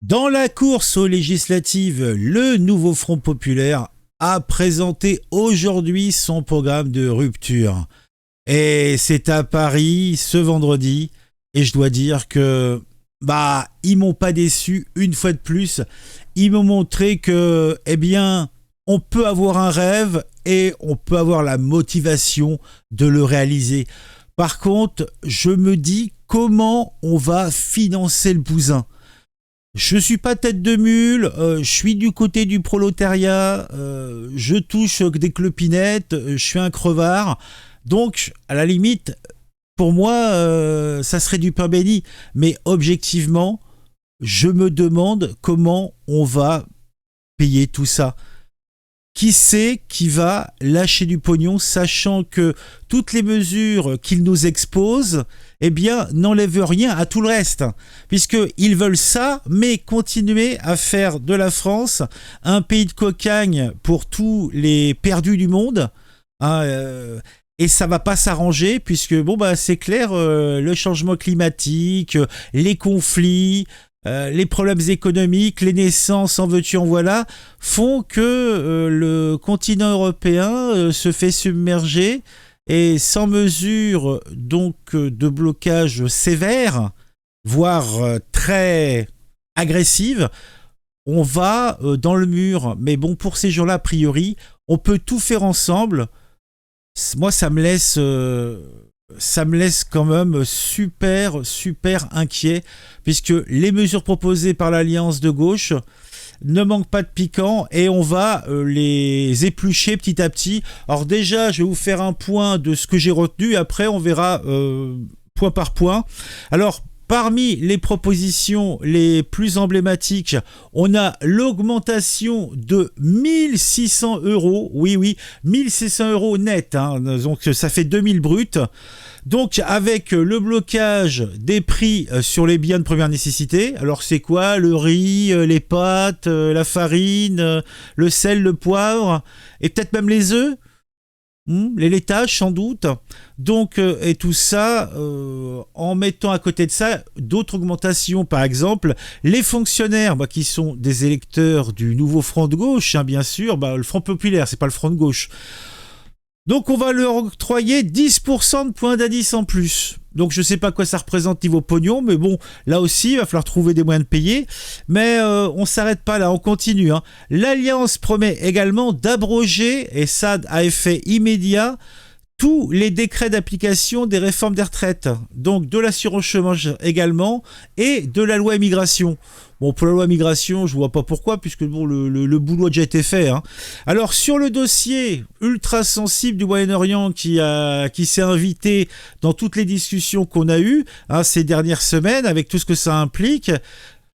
Dans la course aux législatives, le nouveau Front populaire a présenté aujourd'hui son programme de rupture. Et c'est à Paris ce vendredi. Et je dois dire que ils m'ont pas déçu une fois de plus. Ils m'ont montré que, on peut avoir un rêve et on peut avoir la motivation de le réaliser. Par contre, je me dis comment on va financer le bousin. Je suis pas tête de mule, je suis du côté du prolétariat, je touche des clopinettes, je suis un crevard. Donc, à la limite, pour moi, ça serait du pain béni. Mais objectivement, je me demande comment on va payer tout ça. Qui c'est qui va lâcher du pognon, sachant que toutes les mesures qu'ils nous exposent, n'enlèvent rien à tout le reste, puisqu'ils veulent ça, mais continuer à faire de la France un pays de cocagne pour tous les perdus du monde. Et ça va pas s'arranger, puisque c'est clair, le changement climatique, les conflits, les problèmes économiques, les naissances, en veux-tu en voilà, font que le continent européen se fait submerger, et sans mesure donc de blocage sévère, voire très agressive, on va dans le mur. Mais bon, pour ces gens-là, a priori, on peut tout faire ensemble. Moi, ça me laisse quand même super, super inquiet, puisque les mesures proposées par l'Alliance de gauche ne manquent pas de piquant, et on va les éplucher petit à petit. Alors déjà, je vais vous faire un point de ce que j'ai retenu, après on verra point par point. Alors, parmi les propositions les plus emblématiques, on a l'augmentation de 1600 euros. Oui, 1600 euros net, hein, donc ça fait 2000 bruts. Donc avec le blocage des prix sur les biens de première nécessité. Alors c'est quoi? Le riz, les pâtes, la farine, le sel, le poivre, et peut-être même les œufs, les laitages sans doute. Donc, et tout ça, en mettant à côté de ça d'autres augmentations. Par exemple, les fonctionnaires qui sont des électeurs du nouveau Front de gauche, hein, bien sûr, le Front populaire, c'est pas le Front de gauche. Donc on va leur octroyer 10% de points d'indice en plus. Donc je sais pas quoi ça représente niveau pognon, mais bon, là aussi, il va falloir trouver des moyens de payer. Mais on s'arrête pas là, on continue. L'Alliance promet également d'abroger, et ça à effet immédiat, tous les décrets d'application des réformes des retraites, donc de l'assurance chômage également, et de la loi immigration. Bon, pour la loi immigration, je vois pas pourquoi, puisque le boulot a déjà été fait. Alors, sur le dossier ultra sensible du Moyen-Orient qui s'est invité dans toutes les discussions qu'on a eues ces dernières semaines, avec tout ce que ça implique,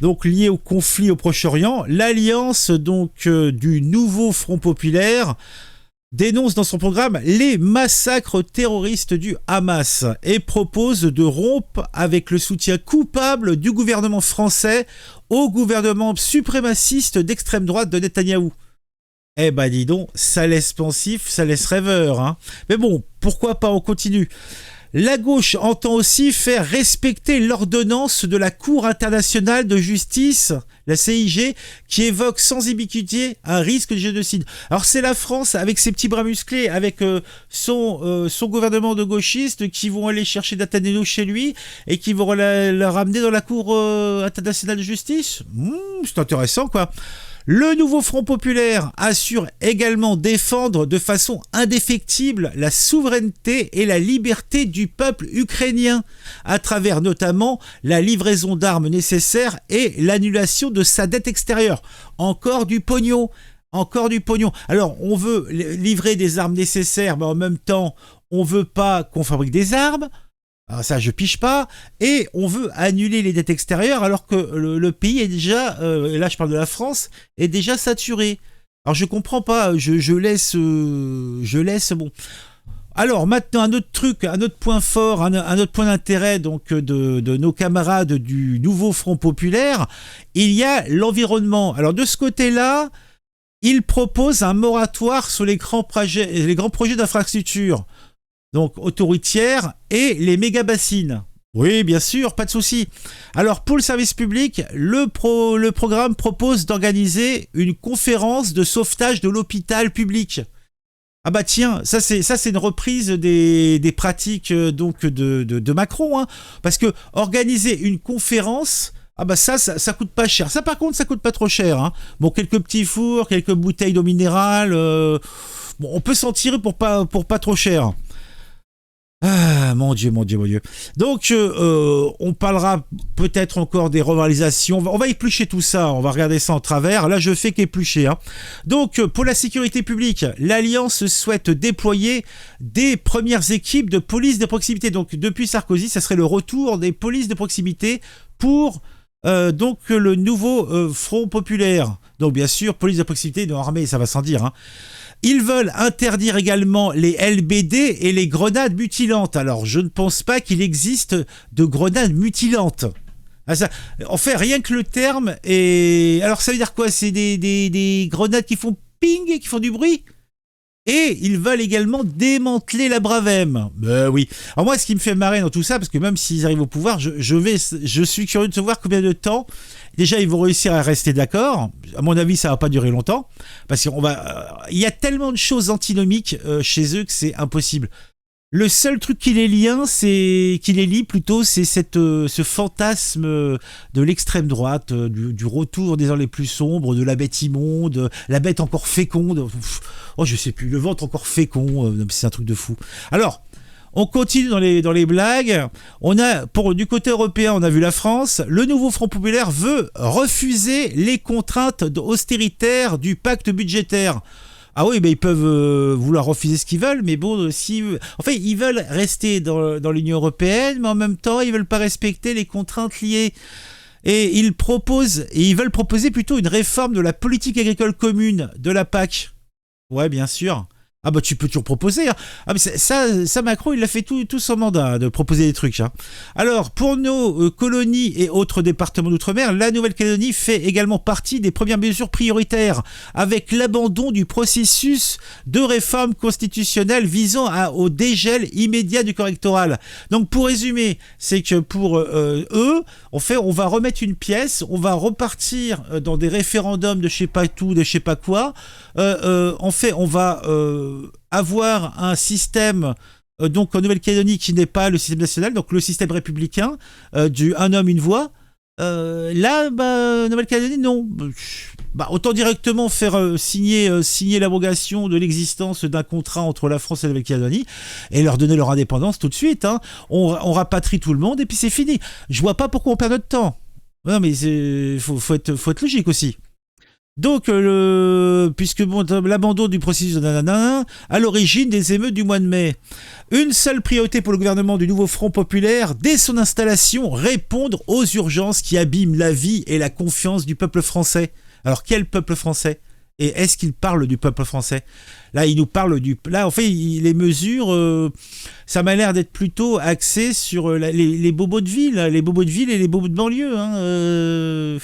donc lié au conflit au Proche-Orient, l'alliance du nouveau Front populaire dénonce dans son programme les massacres terroristes du Hamas et propose de rompre avec le soutien coupable du gouvernement français au gouvernement suprémaciste d'extrême droite de Netanyahou. Dis donc, ça laisse pensif, ça laisse rêveur. Mais bon, pourquoi pas, on continue. La gauche entend aussi faire respecter l'ordonnance de la Cour internationale de justice, la CIG, qui évoque sans ambiguïté un risque de génocide. Alors c'est la France avec ses petits bras musclés, avec son gouvernement de gauchistes qui vont aller chercher Netanyahu chez lui et qui vont la ramener dans la Cour internationale de justice. C'est intéressant, quoi. Le nouveau Front populaire assure également défendre de façon indéfectible la souveraineté et la liberté du peuple ukrainien, à travers notamment la livraison d'armes nécessaires et l'annulation de sa dette extérieure. Encore du pognon. Alors, on veut livrer des armes nécessaires, mais en même temps, on veut pas qu'on fabrique des armes. Alors ça, je piche pas. Et on veut annuler les dettes extérieures alors que le pays est déjà, et là je parle de la France, est déjà saturé. Alors je comprends pas, je laisse bon. Alors maintenant, un autre point fort, un autre point d'intérêt donc de nos camarades du nouveau Front populaire, il y a l'environnement. Alors de ce côté-là, ils proposent un moratoire sur les grands projets d'infrastructure, donc autoroutières, et les méga-bassines. Oui, bien sûr, pas de souci. Alors, pour le service public, le programme propose d'organiser une conférence de sauvetage de l'hôpital public. Ah bah tiens, ça c'est une reprise des pratiques donc de Macron, hein, parce que organiser une conférence, ah bah ça coûte pas cher. Ça par contre ça coûte pas trop cher, hein. Bon, quelques petits fours, quelques bouteilles d'eau minérale, bon, on peut s'en tirer pour pas trop cher. Ah, mon Dieu, mon Dieu, mon Dieu. Donc, on parlera peut-être encore des revalorisations. On va éplucher tout ça. On va regarder ça en travers. Là, je fais qu'éplucher, hein. Donc, pour la sécurité publique, l'Alliance souhaite déployer des premières équipes de police de proximité. Donc, depuis Sarkozy, ça serait le retour des polices de proximité pour donc le nouveau Front populaire. Donc, bien sûr, police de proximité, non armée, ça va sans dire, hein. Ils veulent interdire également les LBD et les grenades mutilantes. Alors, je ne pense pas qu'il existe de grenades mutilantes. Ah, ça, en fait, rien que le terme. Et alors, ça veut dire quoi? C'est des grenades qui font ping et qui font du bruit? Et ils veulent également démanteler la Bravem. Oui. Alors moi, ce qui me fait marrer dans tout ça, parce que même s'ils arrivent au pouvoir, je suis curieux de savoir combien de temps. Déjà, ils vont réussir à rester d'accord. À mon avis, ça va pas durer longtemps, parce il y a tellement de choses antinomiques chez eux que c'est impossible. Le seul truc qui les lie plutôt, c'est ce fantasme de l'extrême droite, du retour des heures les plus sombres, de la bête immonde, la bête encore féconde. Oh, je sais plus, le ventre encore fécond, c'est un truc de fou. Alors, on continue dans les blagues. Du côté européen, on a vu la France. Le nouveau Front populaire veut refuser les contraintes austéritaires du pacte budgétaire. Ah oui, ils peuvent vouloir refuser ce qu'ils veulent, mais bon, en fait, ils veulent rester dans l'Union européenne, mais en même temps, ils veulent pas respecter les contraintes liées. Et ils veulent proposer plutôt une réforme de la politique agricole commune, de la PAC. Ouais, bien sûr. Ah bah tu peux toujours proposer, hein. Ah mais ça Macron il l'a fait tout son mandat, hein, de proposer des trucs, hein. Alors pour nos colonies et autres départements d'outre-mer, la Nouvelle-Calédonie fait également partie des premières mesures prioritaires, avec l'abandon du processus de réforme constitutionnelle visant au dégel immédiat du corps électoral. Donc pour résumer, c'est que pour eux, on va remettre une pièce, on va repartir dans des référendums de je sais pas tout, de je sais pas quoi. On va avoir un système donc en Nouvelle-Calédonie qui n'est pas le système national, donc le système républicain du un homme une voix. Là, Nouvelle-Calédonie, non. Autant directement faire signer l'abrogation de l'existence d'un contrat entre la France et la Nouvelle-Calédonie et leur donner leur indépendance tout de suite, hein. On rapatrie tout le monde et puis c'est fini. Je vois pas pourquoi on perd notre temps. Non, mais faut être logique aussi. Donc, puisque l'abandon du processus à l'origine des émeutes du mois de mai. Une seule priorité pour le gouvernement du nouveau Front populaire, dès son installation, répondre aux urgences qui abîment la vie et la confiance du peuple français. Alors, quel peuple français? Et est-ce qu'il parle du peuple français? Là, il nous parle Là, en fait, les mesures, ça m'a l'air d'être plutôt axé sur les bobos de ville, les bobos de ville et les bobos de banlieue, hein.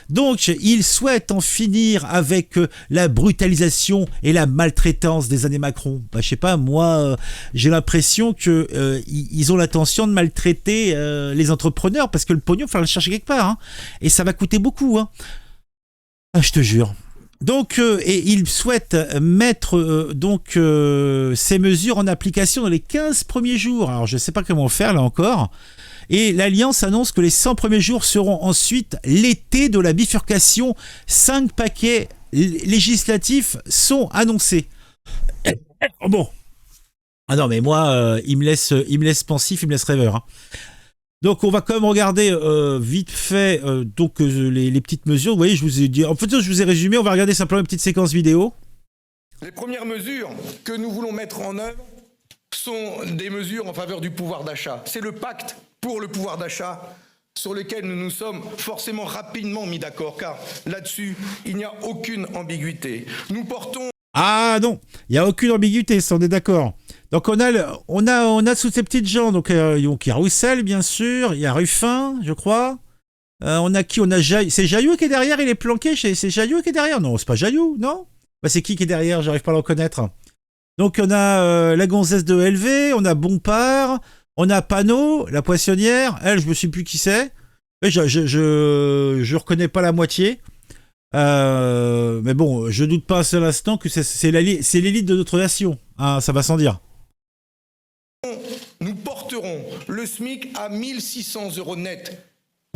Donc, il souhaite en finir avec la brutalisation et la maltraitance des années Macron. Je sais pas, moi, j'ai l'impression que ils ont l'intention de maltraiter les entrepreneurs parce que le pognon, il faut le chercher quelque part, hein, et ça va coûter beaucoup, hein. Ah, je te jure. Donc, et il souhaite mettre ces mesures en application dans les 15 premiers jours. Alors, je ne sais pas comment faire là encore. Et l'Alliance annonce que les 100 premiers jours seront ensuite l'été de la bifurcation. 5 paquets législatifs sont annoncés. Bon. Ah non, mais moi, il me laisse pensif, il me laisse rêveur, hein. Donc on va quand même regarder vite fait les petites mesures. Vous voyez, je vous ai dit, en fait, je vous ai résumé. On va regarder simplement une petite séquence vidéo. Les premières mesures que nous voulons mettre en œuvre sont des mesures en faveur du pouvoir d'achat. C'est le pacte pour le pouvoir d'achat sur lequel nous nous sommes forcément rapidement mis d'accord, car là-dessus, il n'y a aucune ambiguïté. Nous portons... Ah non, il n'y a aucune ambiguïté, ça on est d'accord. Donc on a toutes ces petites gens, donc il y a Roussel bien sûr, il y a Ruffin, je crois. On a qui? On a Jaillou. C'est Jaillou qui est derrière, il est planqué c'est Jaillou qui est derrière? Non, c'est pas Jaillou, non? C'est qui est derrière? J'arrive pas à le reconnaître. Donc on a la gonzesse de LV, on a Bompard, On a Panot, la poissonnière, elle, je me sais plus qui c'est. Je reconnais pas la moitié. Mais bon, je doute pas un seul instant que c'est l'élite de notre nation. Hein, ça va sans dire. Nous porterons le SMIC à 1 600 € net,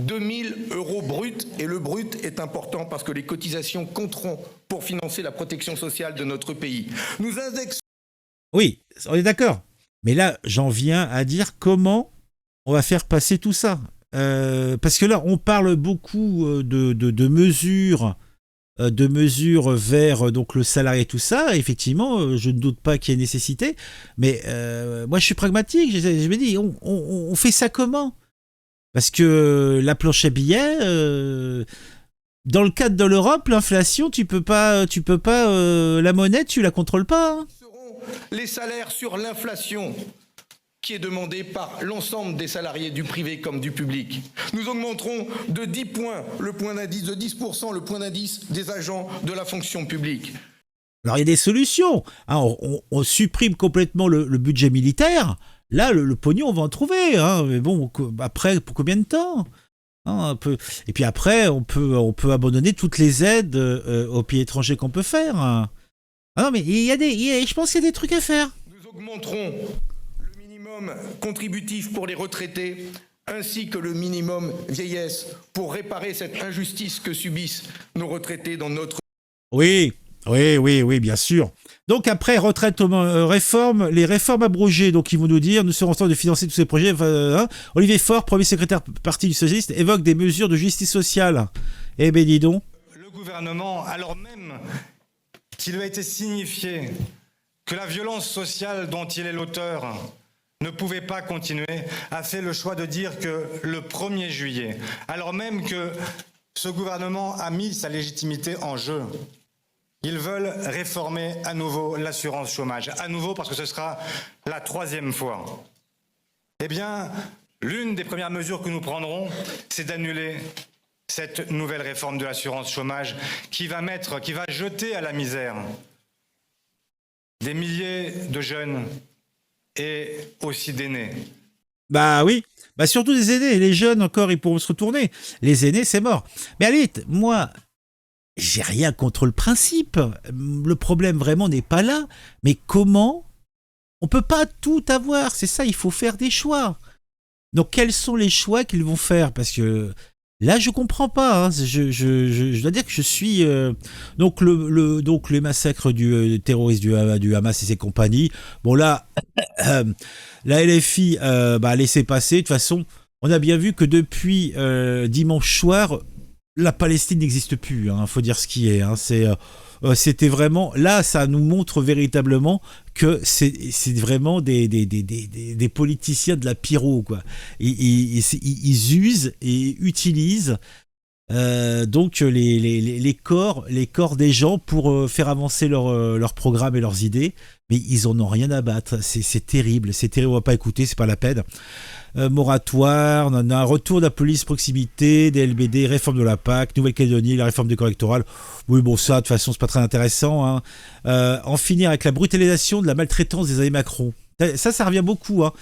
2 000 € brut. Et le brut est important parce que les cotisations compteront pour financer la protection sociale de notre pays. Nous indexons... Oui, on est d'accord. Mais là, j'en viens à dire comment on va faire passer tout ça. Parce que là, on parle beaucoup de mesures, vers donc le salarié et tout ça. Effectivement, je ne doute pas qu'il y ait nécessité. Mais moi, je suis pragmatique. Je me dis, on fait ça comment? Parce que la planche à billets, dans le cadre de l'Europe, l'inflation, tu peux pas, la monnaie, tu la contrôles pas. Hein. Les salaires sur l'inflation qui est demandée par l'ensemble des salariés du privé comme du public. Nous augmenterons de 10 points le point d'indice, de 10% le point d'indice des agents de la fonction publique. Alors il y a des solutions. Hein, on supprime complètement le budget militaire. Là, le pognon, on va en trouver. Hein, mais bon, après, pour combien de temps? Hein, et puis après, on peut abandonner toutes les aides aux pays étrangers qu'on peut faire. Hein. Ah non, mais je pense qu'il y a des trucs à faire. Nous augmenterons le minimum contributif pour les retraités, ainsi que le minimum vieillesse, pour réparer cette injustice que subissent nos retraités dans notre... Oui, bien sûr. Donc après, retraite, réforme, les réformes abrogées, donc ils vont nous dire, nous serons en train de financer tous ces projets. Olivier Faure, premier secrétaire parti du socialiste, évoque des mesures de justice sociale. Eh ben dis donc. Le gouvernement, alors même qu'il lui a été signifié que la violence sociale dont il est l'auteur ne pouvait pas continuer, a fait le choix de dire que le 1er juillet, alors même que ce gouvernement a mis sa légitimité en jeu, ils veulent réformer à nouveau l'assurance chômage. À nouveau parce que ce sera la 3e fois. Eh bien, l'une des premières mesures que nous prendrons, c'est d'annuler cette nouvelle réforme de l'assurance chômage qui va jeter à la misère des milliers de jeunes et aussi d'aînés. Bah oui, bah surtout des aînés. Les jeunes encore, ils pourront se retourner. Les aînés, c'est mort. Mais allez, moi, j'ai rien contre le principe. Le problème vraiment n'est pas là. Mais comment? On peut pas tout avoir. C'est ça, il faut faire des choix. Donc quels sont les choix qu'ils vont faire? Parce que là, je comprends pas. Hein. Je dois dire que je suis donc les massacres du terroriste du Hamas et ses compagnies. Bon là, la LFI laissez passer. De toute façon, on a bien vu que depuis dimanche soir, la Palestine n'existe plus. Hein. Faut dire ce qui est. Hein. C'était vraiment là, ça nous montre véritablement que c'est vraiment des politiciens de la pyro, quoi. Ils usent et utilisent donc les corps des gens pour faire avancer leur programme et leurs idées, mais ils en ont rien à battre. C'est terrible, on va pas écouter, c'est pas la peine. Moratoire, on a un retour de la police proximité, des LBD, réforme de la PAC, Nouvelle-Calédonie, la réforme des corps électoraux. Oui, bon, ça, de toute façon, c'est pas très intéressant. Hein. En finir avec la brutalisation de la maltraitance des années Macron. Ça revient beaucoup. Hein.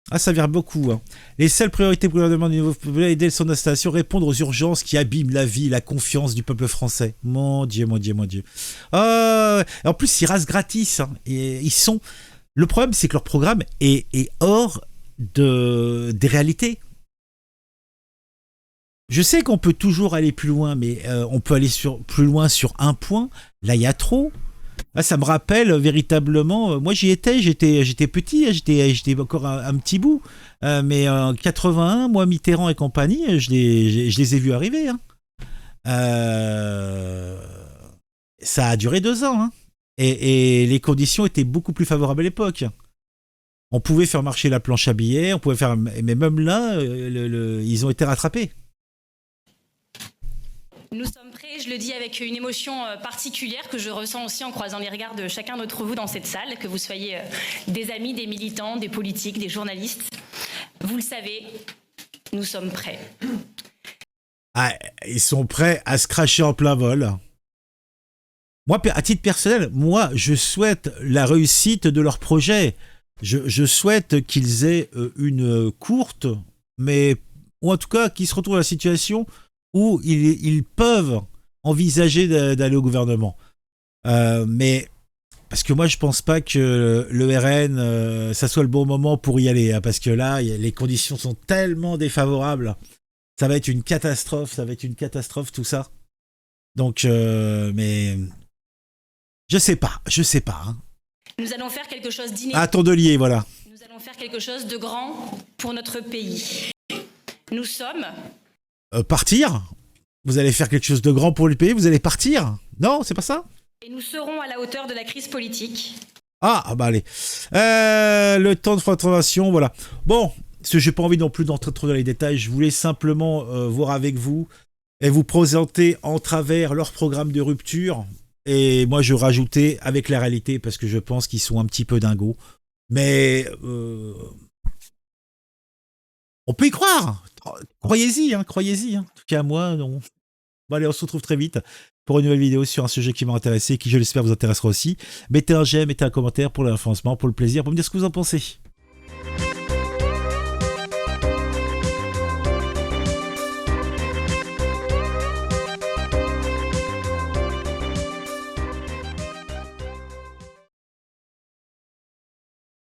Ah, ça vient beaucoup. Hein. Les seules priorités pour le gouvernement du nouveau peuple, aider son installation, répondre aux urgences qui abîment la vie, la confiance du peuple français. Mon Dieu. En plus, ils rasent gratis. Hein. Et ils sont... Le problème, c'est que leur programme est hors des réalités. Je sais qu'on peut toujours aller plus loin, mais on peut aller plus loin sur un point. Là, il y a trop. Là, ça me rappelle véritablement. Moi, j'y étais, j'étais petit, j'étais encore un petit bout. Mais en 81, moi, Mitterrand et compagnie, je les ai vus arriver. Hein. Ça a duré 2 ans. Hein. Et les conditions étaient beaucoup plus favorables à l'époque. On pouvait faire marcher la planche à billets, mais même là, ils ont été rattrapés. Nous sommes prêts, je le dis avec une émotion particulière que je ressens aussi en croisant les regards de chacun d'entre vous dans cette salle, que vous soyez des amis, des militants, des politiques, des journalistes. Vous le savez, nous sommes prêts. Ah, ils sont prêts à se cracher en plein vol. Moi, à titre personnel, je souhaite la réussite de leur projet. Je souhaite qu'ils aient une courte, mais ou en tout cas qu'ils se retrouvent dans la situation où ils peuvent envisager d'aller au gouvernement. Mais parce que moi je pense pas que le RN ça soit le bon moment pour y aller, hein, parce que là les conditions sont tellement défavorables. Ça va être une catastrophe, tout ça. Donc, mais je sais pas. Hein. Nous allons faire quelque chose d'inédit. À Tondelier, voilà. Nous allons faire quelque chose de grand pour notre pays. Nous sommes... Partir ? Vous allez faire quelque chose de grand pour le pays ? Vous allez partir ? Non, c'est pas ça ? Et nous serons à la hauteur de la crise politique. Ah bah allez. Le temps de formation, voilà. Bon, parce que j'ai pas envie non plus d'entrer trop dans les détails, je voulais simplement voir avec vous et vous présenter en travers leur programme de rupture. Et moi, je rajoutais avec la réalité parce que je pense qu'ils sont un petit peu dingos. Mais on peut y croire. Croyez-y, hein. En tout cas, moi, non. Bon, allez, on se retrouve très vite pour une nouvelle vidéo sur un sujet qui m'a intéressé, qui, je l'espère, vous intéressera aussi. Mettez un j'aime, mettez un commentaire pour l'information, pour le plaisir, pour me dire ce que vous en pensez.